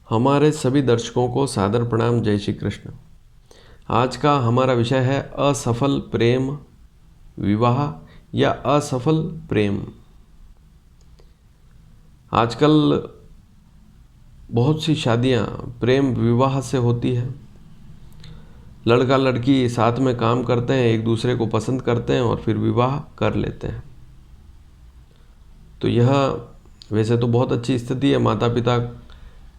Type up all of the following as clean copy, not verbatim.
हमारे सभी दर्शकों को सादर प्रणाम। जय श्री कृष्ण। आज का हमारा विषय है असफल प्रेम विवाह या असफल प्रेम। आजकल बहुत सी शादियां प्रेम विवाह से होती है। लड़का लड़की साथ में काम करते हैं, एक दूसरे को पसंद करते हैं और फिर विवाह कर लेते हैं। तो यह वैसे तो बहुत अच्छी स्थिति है, माता पिता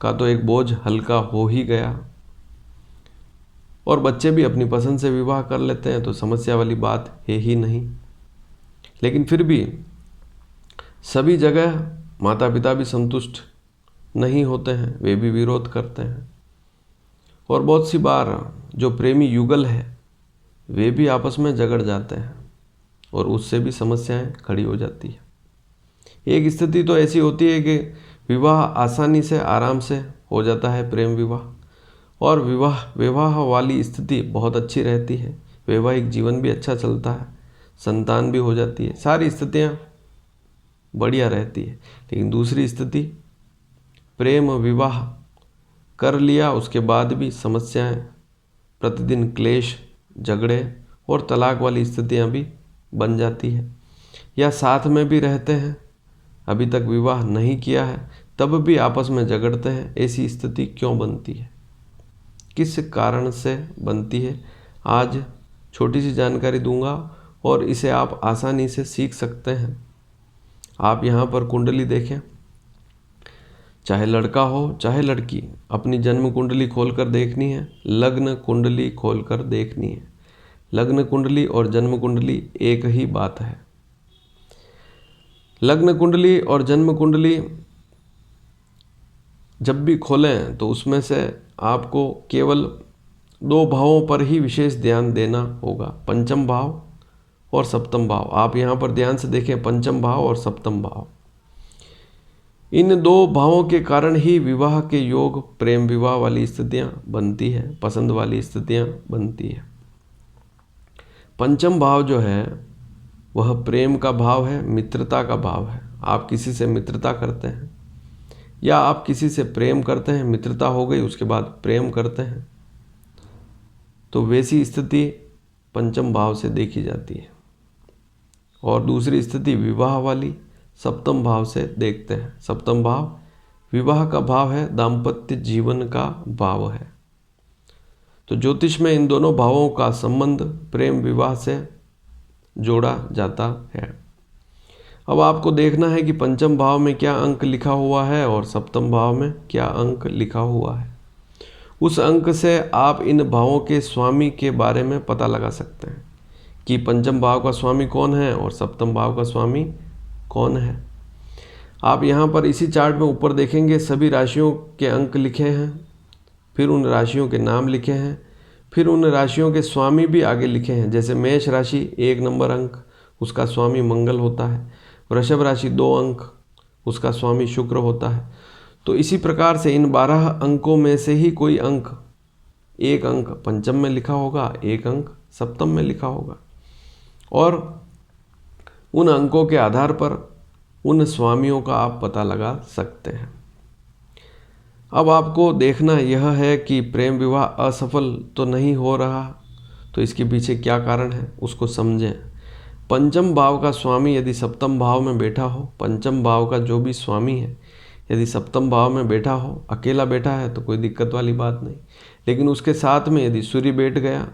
का तो एक बोझ हल्का हो ही गया और बच्चे भी अपनी पसंद से विवाह कर लेते हैं, तो समस्या वाली बात है ही नहीं। लेकिन फिर भी सभी जगह माता पिता भी संतुष्ट नहीं होते हैं, वे भी विरोध करते हैं और बहुत सी बार जो प्रेमी युगल है वे भी आपस में झगड़ जाते हैं और उससे भी समस्याएं खड़ी हो जाती है। एक स्थिति तो ऐसी होती है कि विवाह आसानी से आराम से हो जाता है, प्रेम विवाह, और विवाह वाली स्थिति बहुत अच्छी रहती है, वैवाहिक जीवन भी अच्छा चलता है, संतान भी हो जाती है, सारी स्थितियां बढ़िया रहती है। लेकिन दूसरी स्थिति प्रेम विवाह कर लिया, उसके बाद भी समस्याएं, प्रतिदिन क्लेश, झगड़े और तलाक वाली स्थितियां भी बन जाती है। या साथ में भी रहते हैं, अभी तक विवाह नहीं किया है, तब भी आपस में झगड़ते हैं। ऐसी स्थिति क्यों बनती है, किस कारण से बनती है, आज छोटी सी जानकारी दूंगा और इसे आप आसानी से सीख सकते हैं। आप यहाँ पर कुंडली देखें, चाहे लड़का हो चाहे लड़की, अपनी जन्म कुंडली खोलकर देखनी है, लग्न कुंडली खोलकर देखनी है। लग्न कुंडली और जन्म कुंडली एक ही बात है। लग्न कुंडली और जन्म कुंडली जब भी खोलें तो उसमें से आपको केवल दो भावों पर ही विशेष ध्यान देना होगा, पंचम भाव और सप्तम भाव। आप यहाँ पर ध्यान से देखें, पंचम भाव और सप्तम भाव, इन दो भावों के कारण ही विवाह के योग, प्रेम विवाह वाली स्थितियाँ बनती है, पसंद वाली स्थितियाँ बनती है। पंचम भाव जो है वह प्रेम का भाव है, मित्रता का भाव है। आप किसी से मित्रता करते हैं या आप किसी से प्रेम करते हैं, मित्रता हो गई उसके बाद प्रेम करते हैं, तो वैसी स्थिति पंचम भाव से देखी जाती है। और दूसरी स्थिति विवाह वाली सप्तम भाव से देखते हैं। सप्तम भाव विवाह का भाव है, दाम्पत्य जीवन का भाव है। तो ज्योतिष में इन दोनों भावों का संबंध प्रेम विवाह से जोड़ा जाता है। अब आपको देखना है कि पंचम भाव में क्या अंक लिखा हुआ है और सप्तम भाव में क्या अंक लिखा हुआ है। उस अंक से आप इन भावों के स्वामी के बारे में पता लगा सकते हैं कि पंचम भाव का स्वामी कौन है और सप्तम भाव का स्वामी कौन है। आप यहाँ पर इसी चार्ट में ऊपर देखेंगे, सभी राशियों के अंक लिखे हैं, फिर उन राशियों के नाम लिखे हैं, फिर उन राशियों के स्वामी भी आगे लिखे हैं। जैसे मेष राशि 1 नंबर अंक, उसका स्वामी मंगल होता है। वृषभ राशि 2 अंक, उसका स्वामी शुक्र होता है। तो इसी प्रकार से इन 12 अंकों में से ही कोई अंक, एक अंक पंचम में लिखा होगा, एक अंक सप्तम में लिखा होगा, और उन अंकों के आधार पर उन स्वामियों का आप पता लगा सकते हैं। अब आपको देखना यह है कि प्रेम विवाह असफल तो नहीं हो रहा, तो इसके पीछे क्या कारण है उसको समझें। पंचम भाव का स्वामी यदि सप्तम भाव में बैठा हो, पंचम भाव का जो भी स्वामी है यदि सप्तम भाव में बैठा हो, अकेला बैठा है तो कोई दिक्कत वाली बात नहीं, लेकिन उसके साथ में यदि सूर्य बैठ गया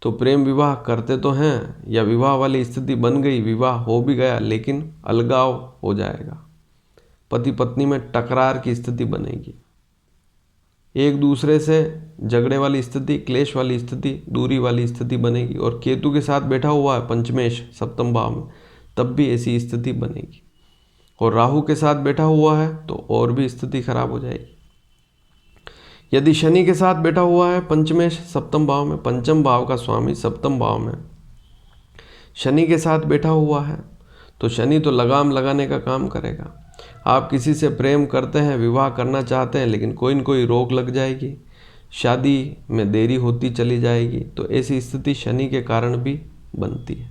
तो प्रेम विवाह करते तो हैं, या विवाह वाली स्थिति बन गई, विवाह हो भी गया लेकिन अलगाव हो जाएगा, पति पत्नी में टकरार की स्थिति बनेगी, एक दूसरे से झगड़े वाली स्थिति, क्लेश वाली स्थिति, दूरी वाली स्थिति बनेगी। और केतु के साथ बैठा हुआ है पंचमेश सप्तम भाव में, तब भी ऐसी स्थिति बनेगी। और राहु के साथ बैठा हुआ है तो और भी स्थिति खराब हो जाएगी। यदि शनि के साथ बैठा हुआ है पंचमेश सप्तम भाव में, पंचम भाव का स्वामी सप्तम भाव में शनि के साथ बैठा हुआ है, तो शनि तो लगाम लगाने का काम करेगा। आप किसी से प्रेम करते हैं, विवाह करना चाहते हैं, लेकिन कोई न कोई रोक लग जाएगी, शादी में देरी होती चली जाएगी, तो ऐसी स्थिति शनि के कारण भी बनती है।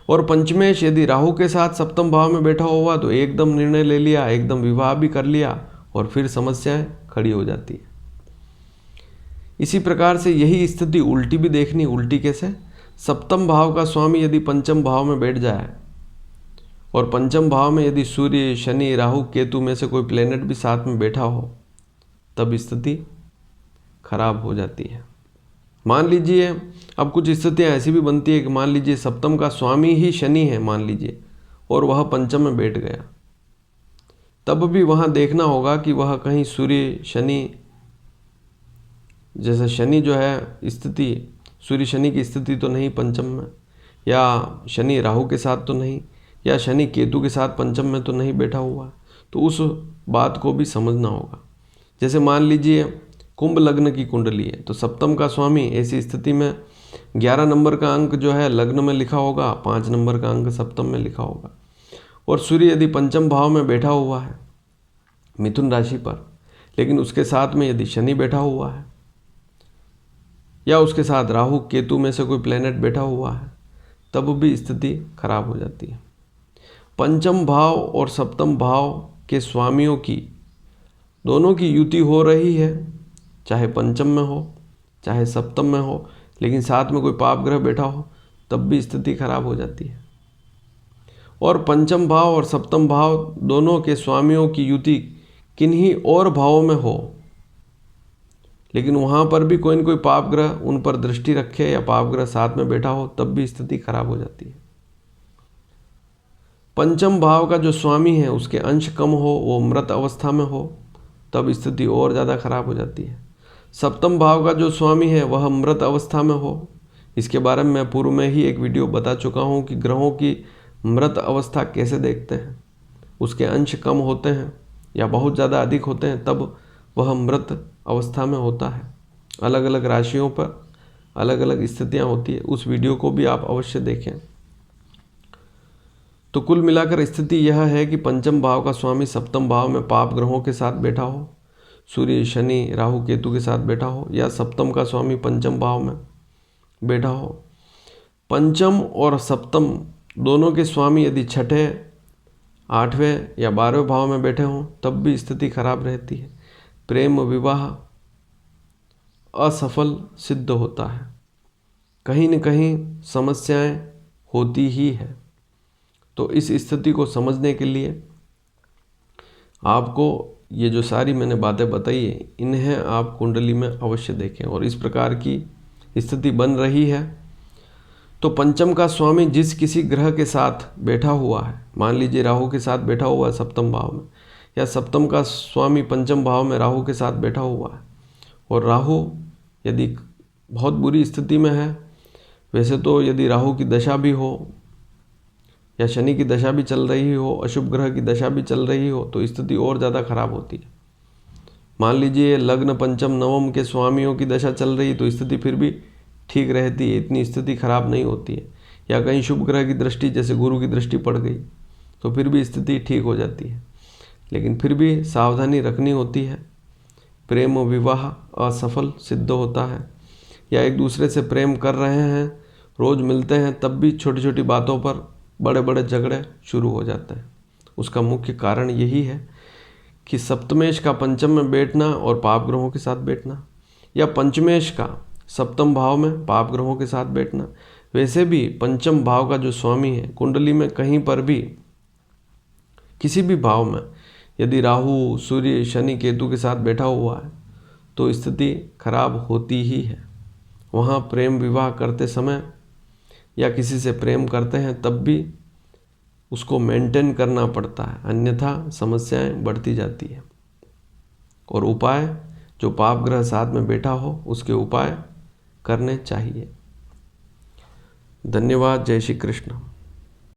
और पंचमेश यदि राहु के साथ सप्तम भाव में बैठा हुआ तो एकदम निर्णय ले लिया, एकदम विवाह भी कर लिया और फिर समस्याएं खड़ी हो जाती है। इसी प्रकार से यही स्थिति उल्टी भी देखनी। उल्टी कैसे? सप्तम भाव का स्वामी यदि पंचम भाव में बैठ जाए और पंचम भाव में यदि सूर्य, शनि, राहु, केतु में से कोई प्लेनेट भी साथ में बैठा हो, तब स्थिति खराब हो जाती है। मान लीजिए अब कुछ स्थितियां ऐसी भी बनती है कि मान लीजिए सप्तम का स्वामी ही शनि है मान लीजिए, और वह पंचम में बैठ गया, तब भी वहाँ देखना होगा कि वह कहीं सूर्य, शनि, जैसे शनि जो है स्थिति, सूर्य शनि की स्थिति तो नहीं पंचम में, या शनि राहु के साथ तो नहीं, या शनि केतु के साथ पंचम में तो नहीं बैठा हुआ। तो उस बात को भी समझना होगा। जैसे मान लीजिए कुंभ लग्न की कुंडली है, तो सप्तम का स्वामी ऐसी स्थिति में 11 नंबर का अंक जो है लग्न में लिखा होगा, 5 नंबर का अंक सप्तम में लिखा होगा, और सूर्य यदि पंचम भाव में बैठा हुआ है मिथुन राशि पर, लेकिन उसके साथ में यदि शनि बैठा हुआ है या उसके साथ राहु, केतु में से कोई प्लेनेट बैठा हुआ है, तब भी स्थिति खराब हो जाती है। पंचम भाव और सप्तम भाव के स्वामियों की दोनों की युति हो रही है, चाहे पंचम में हो चाहे सप्तम में हो, लेकिन साथ में कोई पाप ग्रह बैठा हो, तब भी स्थिति खराब हो जाती है। और पंचम भाव और सप्तम भाव दोनों के स्वामियों की युति किन्हीं और भावों में हो, लेकिन वहाँ पर भी कोई न कोई पाप ग्रह उन पर दृष्टि रखे या पाप ग्रह साथ में बैठा हो, तब भी स्थिति खराब हो जाती है। पंचम भाव का जो स्वामी है उसके अंश कम हो, वो मृत अवस्था में हो, तब स्थिति और ज़्यादा खराब हो जाती है। सप्तम भाव का जो स्वामी है वह मृत अवस्था में हो, इसके बारे में मैं पूर्व में ही एक वीडियो बता चुका हूँ कि ग्रहों की मृत अवस्था कैसे देखते हैं। उसके अंश कम होते हैं या बहुत ज़्यादा अधिक होते हैं, तब वह मृत अवस्था में होता है। अलग अलग राशियों पर अलग अलग स्थितियाँ होती है, उस वीडियो को भी आप अवश्य देखें। तो कुल मिलाकर स्थिति यह है कि पंचम भाव का स्वामी सप्तम भाव में पाप ग्रहों के साथ बैठा हो, सूर्य, शनि, राहु, केतु के साथ बैठा हो, या सप्तम का स्वामी पंचम भाव में बैठा हो। पंचम और सप्तम दोनों के स्वामी यदि छठे, 8वें या 12वें भाव में बैठे हों, तब भी स्थिति खराब रहती है। प्रेम विवाह असफल सिद्ध होता है, कहीं न कहीं समस्याएं होती ही है। तो इस स्थिति को समझने के लिए आपको ये जो सारी मैंने बातें बताई है, इन्हें आप कुंडली में अवश्य देखें। और इस प्रकार की स्थिति बन रही है तो पंचम का स्वामी जिस किसी ग्रह के साथ बैठा हुआ है, मान लीजिए राहु के साथ बैठा हुआ है सप्तम भाव में, या सप्तम का स्वामी पंचम भाव में राहु के साथ बैठा हुआ है, और राहु यदि बहुत बुरी स्थिति में है, वैसे तो यदि राहु की दशा भी हो या शनि की दशा भी चल रही हो, अशुभ ग्रह की दशा भी चल रही हो, तो स्थिति और ज़्यादा खराब होती है। मान लीजिए लग्न पंचम नवम के स्वामियों की दशा चल रही, तो स्थिति फिर भी ठीक रहती है, इतनी स्थिति खराब नहीं होती है। या कहीं शुभ ग्रह की दृष्टि, जैसे गुरु की दृष्टि पड़ गई, तो फिर भी स्थिति ठीक हो जाती है। लेकिन फिर भी सावधानी रखनी होती है। प्रेम विवाह असफल सिद्ध होता है, या एक दूसरे से प्रेम कर रहे हैं, रोज़ मिलते हैं, तब भी छोटी छोटी बातों पर बड़े बड़े झगड़े शुरू हो जाते हैं। उसका मुख्य कारण यही है कि सप्तमेश का पंचम में बैठना और पाप ग्रहों के साथ बैठना, या पंचमेश का सप्तम भाव में पाप ग्रहों के साथ बैठना। वैसे भी पंचम भाव का जो स्वामी है कुंडली में कहीं पर भी किसी भी भाव में यदि राहु, सूर्य, शनि, केतु के साथ बैठा हुआ है, तो स्थिति खराब होती ही है। वहाँ प्रेम विवाह करते समय या किसी से प्रेम करते हैं, तब भी उसको मेंटेन करना पड़ता है, अन्यथा समस्याएं बढ़ती जाती है। और उपाय, जो पाप ग्रह साथ में बैठा हो, उसके उपाय करने चाहिए। धन्यवाद। जय श्री कृष्ण।